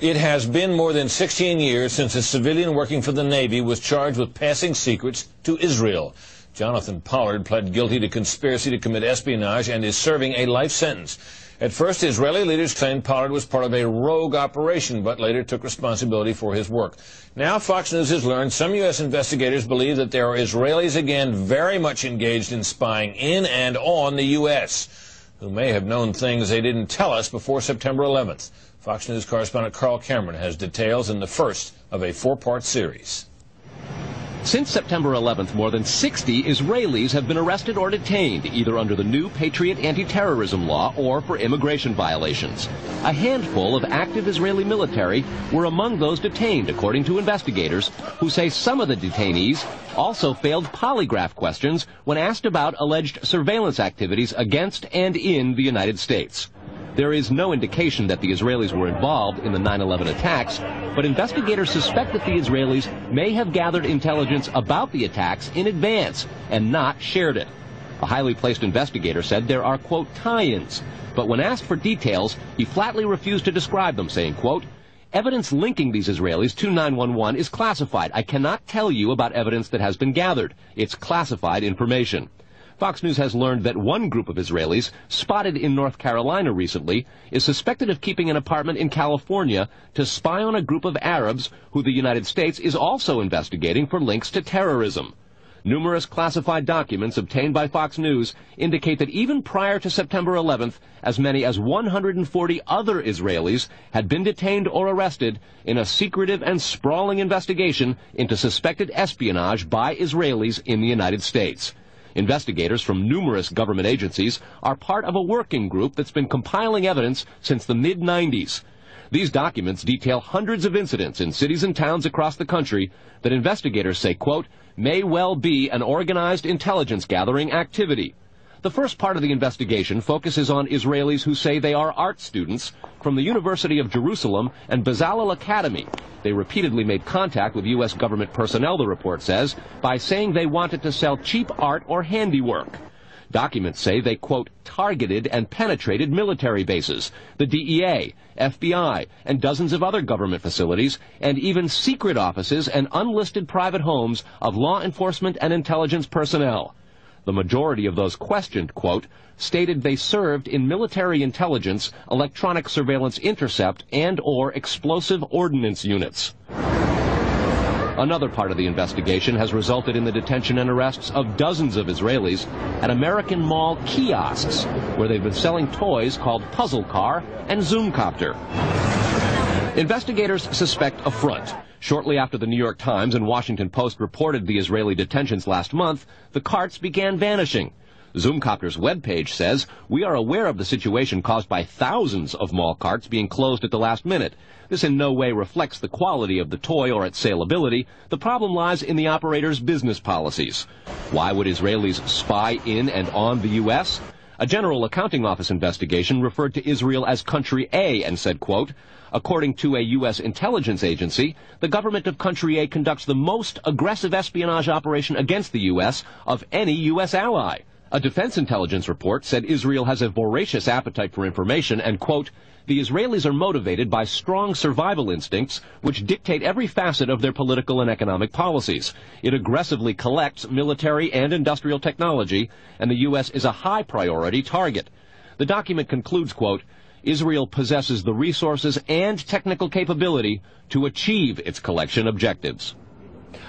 It has been more than 16 years since a civilian working for the Navy was charged with passing secrets to Israel. Jonathan Pollard pled guilty to conspiracy to commit espionage and is serving a life sentence. At first, Israeli leaders claimed Pollard was part of a rogue operation, but later took responsibility for his work. Now, Fox News has learned some U.S. investigators believe that there are Israelis again very much engaged in spying in and on the U.S., who may have known things they didn't tell us before September 11th. Fox News correspondent Carl Cameron has details in the first of a four-part series. Since September 11th, more than 60 Israelis have been arrested or detained, either under the new Patriot anti-terrorism law or for immigration violations. A handful of active Israeli military were among those detained, according to investigators, who say some of the detainees also failed polygraph questions when asked about alleged surveillance activities against and in the United States. There is no indication that the Israelis were involved in the 9/11 attacks, but investigators suspect that the Israelis may have gathered intelligence about the attacks in advance and not shared it. A highly placed investigator said there are, quote, tie-ins, but when asked for details, he flatly refused to describe them, saying, quote, evidence linking these Israelis to 9/11 is classified. I cannot tell you about evidence that has been gathered. It's classified information. Fox News has learned that one group of Israelis, spotted in North Carolina recently, is suspected of keeping an apartment in California to spy on a group of Arabs who the United States is also investigating for links to terrorism. Numerous classified documents obtained by Fox News indicate that even prior to September 11th, as many as 140 other Israelis had been detained or arrested in a secretive and sprawling investigation into suspected espionage by Israelis in the United States. Investigators from numerous government agencies are part of a working group that's been compiling evidence since the mid-90s. These documents detail hundreds of incidents in cities and towns across the country that investigators say, quote, may well be an organized intelligence gathering activity. The first part of the investigation focuses on Israelis who say they are art students from the University of Jerusalem and Bezalel Academy. They repeatedly made contact with U.S. government personnel, the report says, by saying they wanted to sell cheap art or handiwork. Documents say they, quote, targeted and penetrated military bases, the DEA, FBI, and dozens of other government facilities, and even secret offices and unlisted private homes of law enforcement and intelligence personnel. The majority of those questioned, quote, stated they served in military intelligence, electronic surveillance intercept, and/or explosive ordnance units. Another part of the investigation has resulted in the detention and arrests of dozens of Israelis at American Mall kiosks, where they've been selling toys called Puzzle Car and Zoomcopter. Investigators suspect a front. Shortly after the New York Times and Washington Post reported the Israeli detentions last month, the carts began vanishing. Zoomcopter's webpage says, we are aware of the situation caused by thousands of mall carts being closed at the last minute. This in no way reflects the quality of the toy or its saleability. The problem lies in the operator's business policies. Why would Israelis spy in and on the U.S.? A General Accounting Office investigation referred to Israel as Country A and said, quote, according to a U.S. intelligence agency, the government of Country A conducts the most aggressive espionage operation against the U.S. of any U.S. ally. A defense intelligence report said Israel has a voracious appetite for information and, quote, the Israelis are motivated by strong survival instincts which dictate every facet of their political and economic policies. It aggressively collects military and industrial technology, and the U.S. is a high priority target. The document concludes, quote, Israel possesses the resources and technical capability to achieve its collection objectives.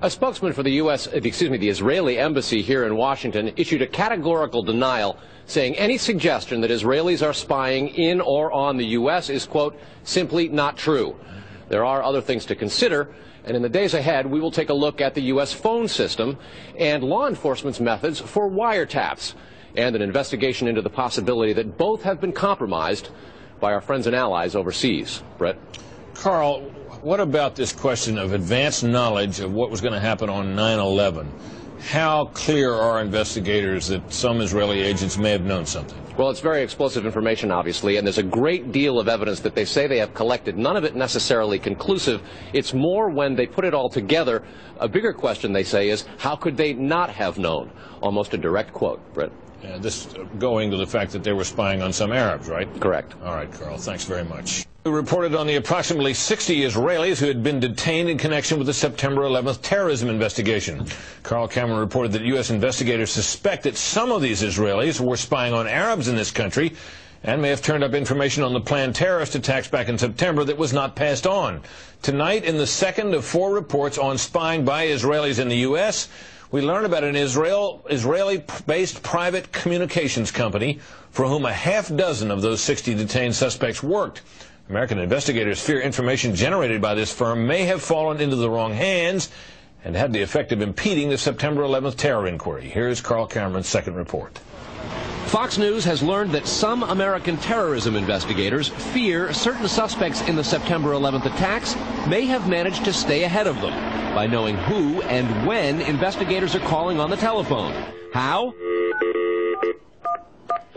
A spokesman for the Israeli embassy here in Washington issued a categorical denial, saying any suggestion that Israelis are spying in or on the U.S. is, quote, simply not true. There are other things to consider, and in the days ahead, we will take a look at the U.S. phone system and law enforcement's methods for wiretaps, and an investigation into the possibility that both have been compromised by our friends and allies overseas. Brett? Carl, what about this question of advanced knowledge of what was going to happen on 9/11? How clear are investigators that some Israeli agents may have known something? Well, it's very explosive information, obviously, and there's a great deal of evidence that they say they have collected. None of it necessarily conclusive. It's more when they put it all together. A bigger question, they say, is how could they not have known? Almost a direct quote, Brett. This going to the fact that they were spying on some Arabs, right? Correct. All right, Carl, thanks very much. We reported on the approximately 60 Israelis who had been detained in connection with the September 11th terrorism investigation. Carl Cameron reported that U.S. investigators suspect that some of these Israelis were spying on Arabs in this country and may have turned up information on the planned terrorist attacks back in September that was not passed on. Tonight, in the second of 4 reports on spying by Israelis in the U.S., we learn about an Israeli-based private communications company for whom a half dozen of those 60 detained suspects worked. American investigators fear information generated by this firm may have fallen into the wrong hands and had the effect of impeding the September 11th terror inquiry. Here's Carl Cameron's second report. Fox News has learned that some American terrorism investigators fear certain suspects in the September 11th attacks may have managed to stay ahead of them by knowing who and when investigators are calling on the telephone. How?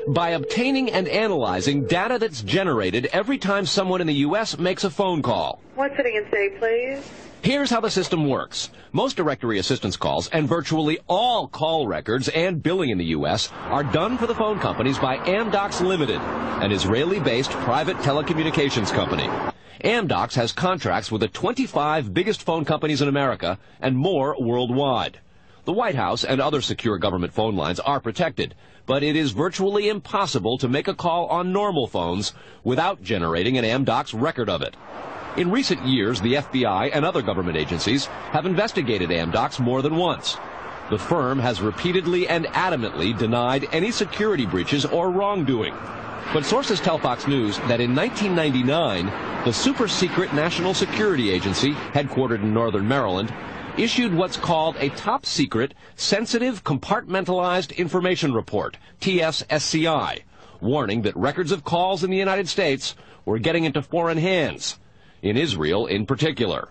By obtaining and analyzing data that's generated every time someone in the U.S. makes a phone call. One sitting and stay, please. Here's how the system works. Most directory assistance calls and virtually all call records and billing in the U.S. are done for the phone companies by Amdocs Limited, an Israeli-based private telecommunications company. Amdocs has contracts with the 25 biggest phone companies in America and more worldwide. The White House and other secure government phone lines are protected, but it is virtually impossible to make a call on normal phones without generating an Amdocs record of it. In recent years, the FBI and other government agencies have investigated Amdocs more than once. The firm has repeatedly and adamantly denied any security breaches or wrongdoing. But sources tell Fox News that in 1999, the super-secret National Security Agency, headquartered in northern Maryland, issued what's called a top-secret, sensitive, compartmentalized information report, TSSCI, warning that records of calls in the United States were getting into foreign hands, in Israel in particular.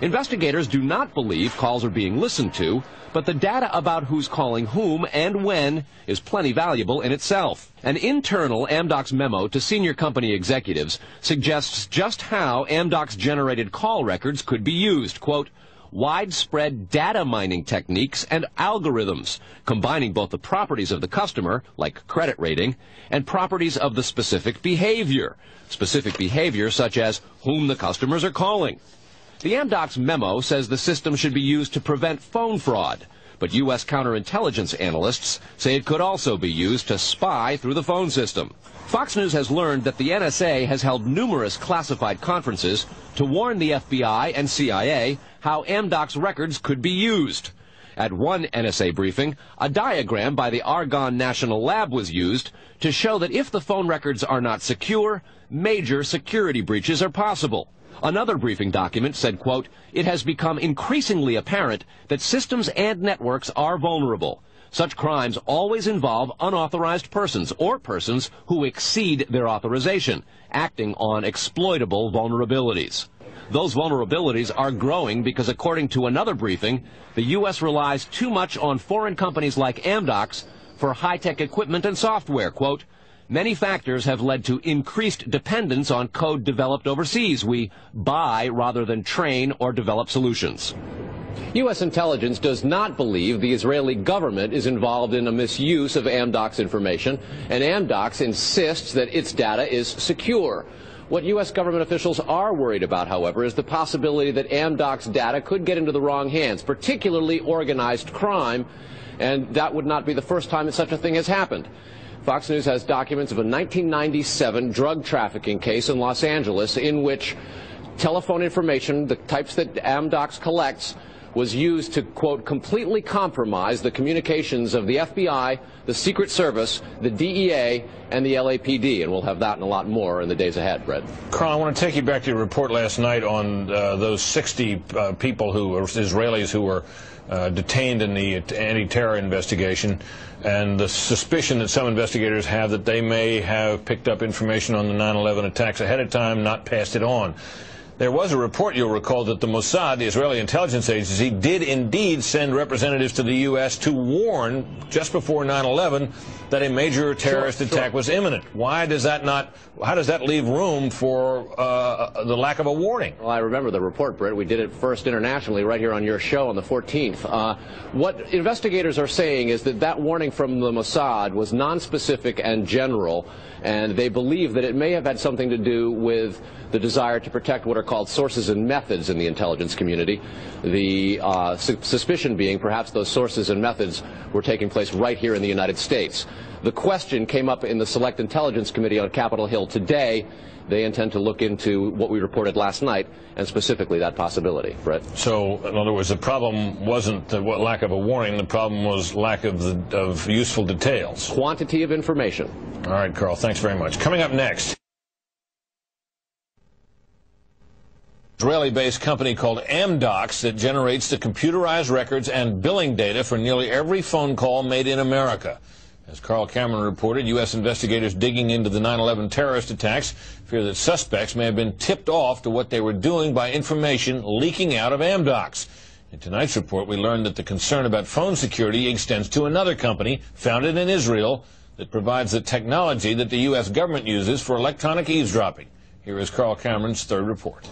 Investigators do not believe calls are being listened to, but the data about who's calling whom and when is plenty valuable in itself. An internal Amdocs memo to senior company executives suggests just how Amdocs-generated call records could be used. Quote, widespread data mining techniques and algorithms, combining both the properties of the customer, like credit rating, and properties of the specific behavior such as whom the customers are calling. The Amdocs memo says the system should be used to prevent phone fraud, but U.S. counterintelligence analysts say it could also be used to spy through the phone system. Fox News has learned that the NSA has held numerous classified conferences to warn the FBI and CIA how Amdocs records could be used. At one NSA briefing, a diagram by the Argonne National Lab was used to show that if the phone records are not secure, major security breaches are possible. Another briefing document said, quote, it has become increasingly apparent that systems and networks are vulnerable. Such crimes always involve unauthorized persons or persons who exceed their authorization, acting on exploitable vulnerabilities. Those vulnerabilities are growing because, according to another briefing, the U.S. relies too much on foreign companies like Amdocs for high-tech equipment and software. Quote, many factors have led to increased dependence on code developed overseas. We buy rather than train or develop solutions. U.S. intelligence does not believe the Israeli government is involved in a misuse of Amdocs information, and Amdocs insists that its data is secure. What U.S. government officials are worried about, however, is the possibility that Amdocs data could get into the wrong hands, particularly organized crime, and that would not be the first time that such a thing has happened. Fox News has documents of a 1997 drug trafficking case in Los Angeles in which telephone information, the types that Amdocs collects, was used to, quote, completely compromise the communications of the FBI, the Secret Service, the DEA, and the LAPD. And we'll have that and a lot more in the days ahead, Brett. Carl, I want to take you back to your report last night on those 60 people who were Israelis who were detained in the anti-terror investigation, and the suspicion that some investigators have that they may have picked up information on the 9/11 attacks ahead of time, not passed it on. There was a report, you'll recall, that the Mossad, the Israeli intelligence agency, did indeed send representatives to the U.S. to warn, just before 9/11, that a major terrorist attack was imminent. Why does that not, how does that leave room for the lack of a warning? Well, I remember the report, Britt. We did it first internationally right here on your show on the 14th. What investigators are saying is that that warning from the Mossad was nonspecific and general, and they believe that it may have had something to do with the desire to protect what are called sources and methods in the intelligence community. The suspicion being perhaps those sources and methods were taking place right here in the United States. The question came up in the Select Intelligence Committee on Capitol Hill today. They intend to look into what we reported last night, and specifically that possibility. Brett? So, in other words, the problem wasn't the lack of a warning. The problem was lack of useful details. Quantity of information. All right, Carl, thanks very much. Coming up next, Israeli-based company called Amdocs that generates the computerized records and billing data for nearly every phone call made in America. As Carl Cameron reported, U.S. investigators digging into the 9/11 terrorist attacks fear that suspects may have been tipped off to what they were doing by information leaking out of Amdocs. In tonight's report, we learned that the concern about phone security extends to another company founded in Israel that provides the technology that the U.S. government uses for electronic eavesdropping. Here is Carl Cameron's third report.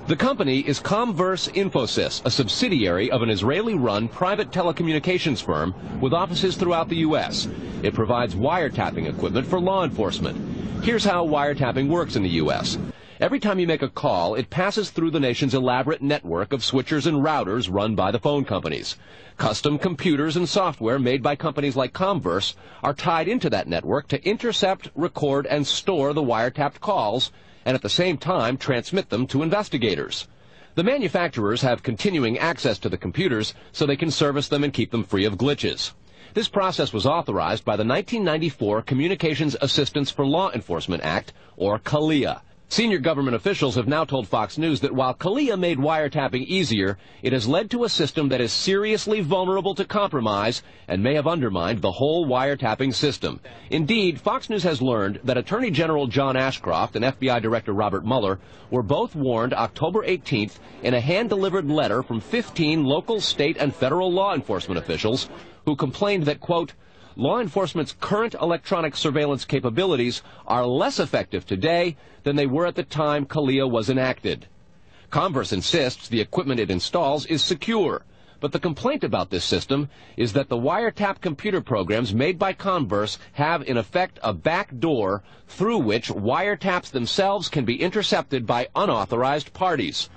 The company is Comverse Infosys, a subsidiary of an Israeli-run private telecommunications firm with offices throughout the U.S. It provides wiretapping equipment for law enforcement. Here's how wiretapping works in the U.S. Every time you make a call, it passes through the nation's elaborate network of switchers and routers run by the phone companies. Custom computers and software made by companies like Comverse are tied into that network to intercept, record, and store the wiretapped calls, and at the same time transmit them to investigators. The manufacturers have continuing access to the computers so they can service them and keep them free of glitches. This process was authorized by the 1994 Communications Assistance for Law Enforcement Act, or CALEA. Senior government officials have now told Fox News that while CALEA made wiretapping easier, it has led to a system that is seriously vulnerable to compromise and may have undermined the whole wiretapping system. Indeed, Fox News has learned that Attorney General John Ashcroft and FBI Director Robert Mueller were both warned October 18th in a hand-delivered letter from 15 local, state, and federal law enforcement officials who complained that, quote, law enforcement's current electronic surveillance capabilities are less effective today than they were at the time CALEA was enacted. Comverse insists the equipment it installs is secure, but the complaint about this system is that the wiretap computer programs made by Comverse have in effect a back door through which wiretaps themselves can be intercepted by unauthorized parties.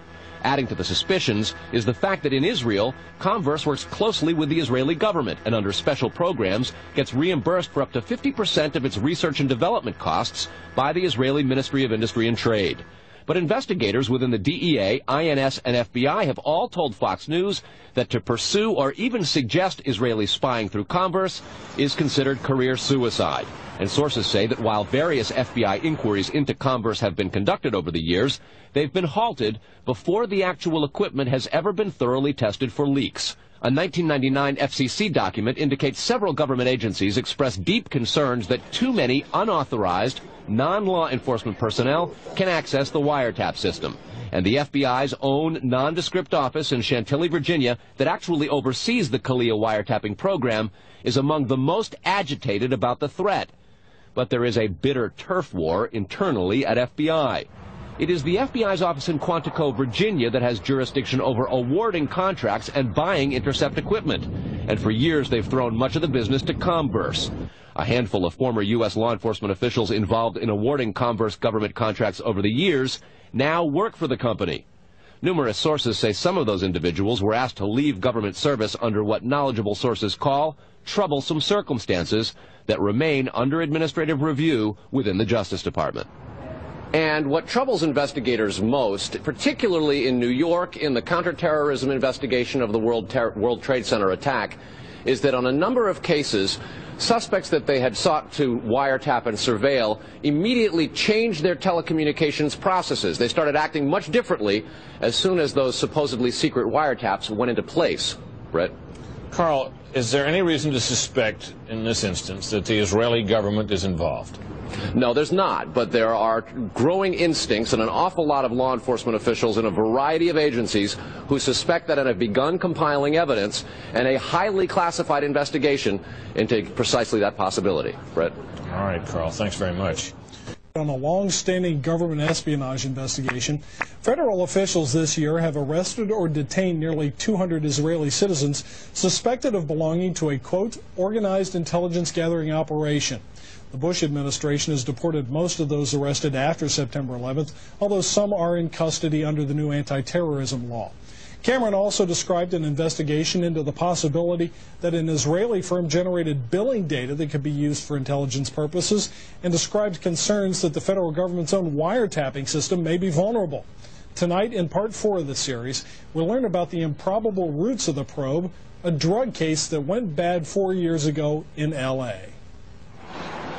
Adding to the suspicions is the fact that in Israel, Comverse works closely with the Israeli government and under special programs gets reimbursed for up to 50% of its research and development costs by the Israeli Ministry of Industry and Trade. But investigators within the DEA, INS, and FBI have all told Fox News that to pursue or even suggest Israeli spying through Comverse is considered career suicide. And sources say that while various FBI inquiries into Comverse have been conducted over the years, they've been halted before the actual equipment has ever been thoroughly tested for leaks. A 1999 FCC document indicates several government agencies expressed deep concerns that too many unauthorized, non-law enforcement personnel can access the wiretap system. And the FBI's own nondescript office in Chantilly, Virginia, that actually oversees the CALEA wiretapping program, is among the most agitated about the threat. But there is a bitter turf war internally at FBI. It is the FBI's office in Quantico, Virginia, that has jurisdiction over awarding contracts and buying intercept equipment. And for years, they've thrown much of the business to Comverse. A handful of former U.S. law enforcement officials involved in awarding Comverse government contracts over the years now work for the company. Numerous sources say some of those individuals were asked to leave government service under what knowledgeable sources call troublesome circumstances that remain under administrative review within the Justice Department. And what troubles investigators most, particularly in New York in the counterterrorism investigation of the World Trade Center attack, is that on a number of cases, suspects that they had sought to wiretap and surveil immediately changed their telecommunications processes. They started acting much differently as soon as those supposedly secret wiretaps went into place. Brett? Carl, is there any reason to suspect in this instance that the Israeli government is involved? No, there's not, but there are growing instincts and an awful lot of law enforcement officials in a variety of agencies who suspect that and have begun compiling evidence and a highly classified investigation into precisely that possibility. Brett? All right, Carl, thanks very much. On a long-standing government espionage investigation, federal officials this year have arrested or detained nearly 200 Israeli citizens suspected of belonging to a, quote, organized intelligence gathering operation. The Bush administration has deported most of those arrested after September 11th, although some are in custody under the new anti-terrorism law. Cameron also described an investigation into the possibility that an Israeli firm generated billing data that could be used for intelligence purposes, and described concerns that the federal government's own wiretapping system may be vulnerable. Tonight, in part 4 of the series, we'll learn about the improbable roots of the probe, a drug case that went bad 4 years ago in L.A.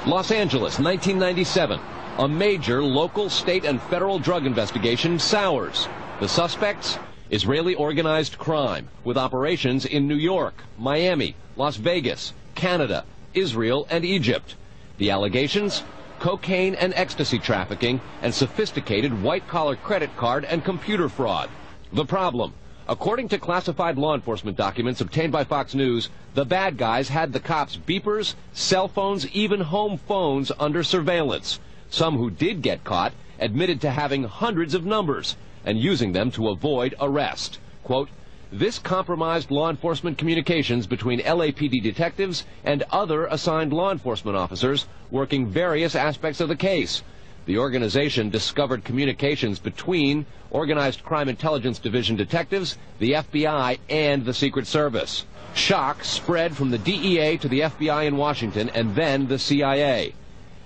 Los Angeles, 1997. A major local, state, and federal drug investigation sours. The suspects? Israeli organized crime, with operations in New York, Miami, Las Vegas, Canada, Israel, and Egypt. The allegations? Cocaine and ecstasy trafficking and sophisticated white-collar credit card and computer fraud. The problem? According to classified law enforcement documents obtained by Fox News, the bad guys had the cops' beepers, cell phones, even home phones under surveillance. Some who did get caught admitted to having hundreds of numbers and using them to avoid arrest. Quote, this compromised law enforcement communications between LAPD detectives and other assigned law enforcement officers working various aspects of the case. The organization discovered communications between Organized Crime Intelligence Division detectives, the FBI, and the Secret Service. Shock spread from the DEA to the FBI in Washington and then the CIA.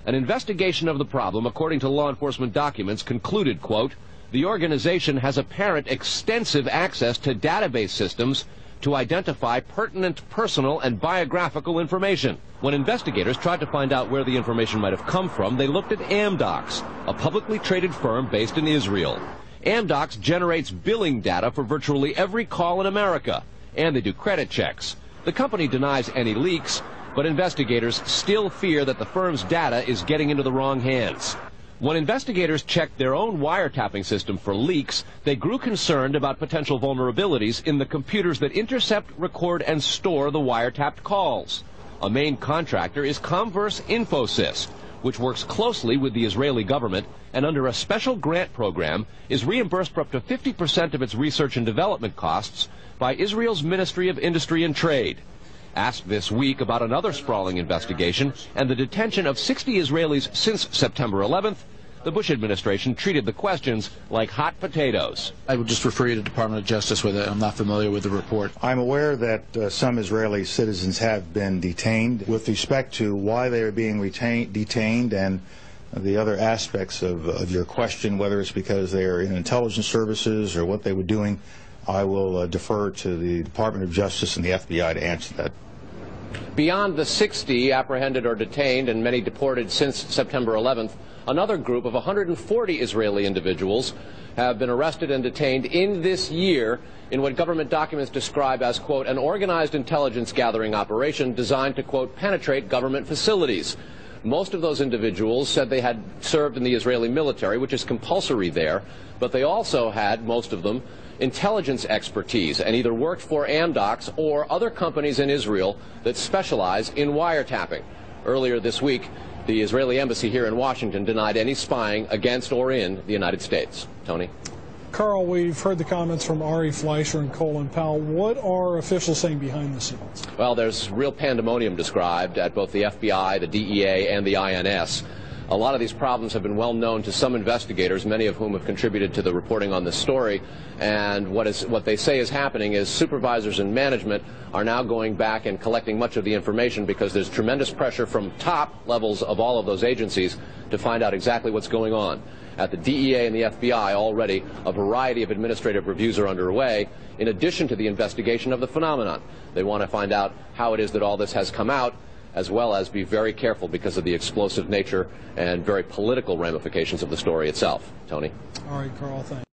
An investigation of the problem, according to law enforcement documents, concluded, quote, the organization has apparent extensive access to database systems to identify pertinent personal and biographical information. When investigators tried to find out where the information might have come from, they looked at Amdocs, a publicly traded firm based in Israel. Amdocs generates billing data for virtually every call in America, and they do credit checks. The company denies any leaks, but investigators still fear that the firm's data is getting into the wrong hands. When investigators checked their own wiretapping system for leaks, they grew concerned about potential vulnerabilities in the computers that intercept, record, and store the wiretapped calls. A main contractor is Comverse Infosys, which works closely with the Israeli government and under a special grant program is reimbursed for up to 50% of its research and development costs by Israel's Ministry of Industry and Trade. Asked this week about another sprawling investigation and the detention of 60 Israelis since September 11th, the Bush administration treated the questions like hot potatoes. I would just refer you to the Department of Justice with it. I'm not familiar with the report. I'm aware that some Israeli citizens have been detained. With respect to why they are being detained and the other aspects of your question, whether it's because they are in intelligence services or what they were doing, I will defer to the Department of Justice and the FBI to answer that. Beyond the 60 apprehended or detained and many deported since September 11th, another group of 140 Israeli individuals have been arrested and detained in this year in what government documents describe as, quote, an organized intelligence gathering operation designed to, quote, penetrate government facilities. Most of those individuals said they had served in the Israeli military, which is compulsory there, but they also had, most of them, intelligence expertise and either worked for Amdocs or other companies in Israel that specialize in wiretapping. Earlier this week, the Israeli embassy here in Washington denied any spying against or in the United States. Tony? Carl, we've heard the comments from Ari Fleischer and Colin Powell. What are officials saying behind the scenes? Well, there's real pandemonium described at both the FBI, the DEA, and the INS. A lot of these problems have been well known to some investigators, many of whom have contributed to the reporting on this story. And what they say is happening is supervisors and management are now going back and collecting much of the information because there's tremendous pressure from top levels of all of those agencies to find out exactly what's going on. At the DEA and the FBI already, a variety of administrative reviews are underway, in addition to the investigation of the phenomenon. They want to find out how it is that all this has come out, as well as be very careful because of the explosive nature and very political ramifications of the story itself. Tony? All right, Carl, thanks.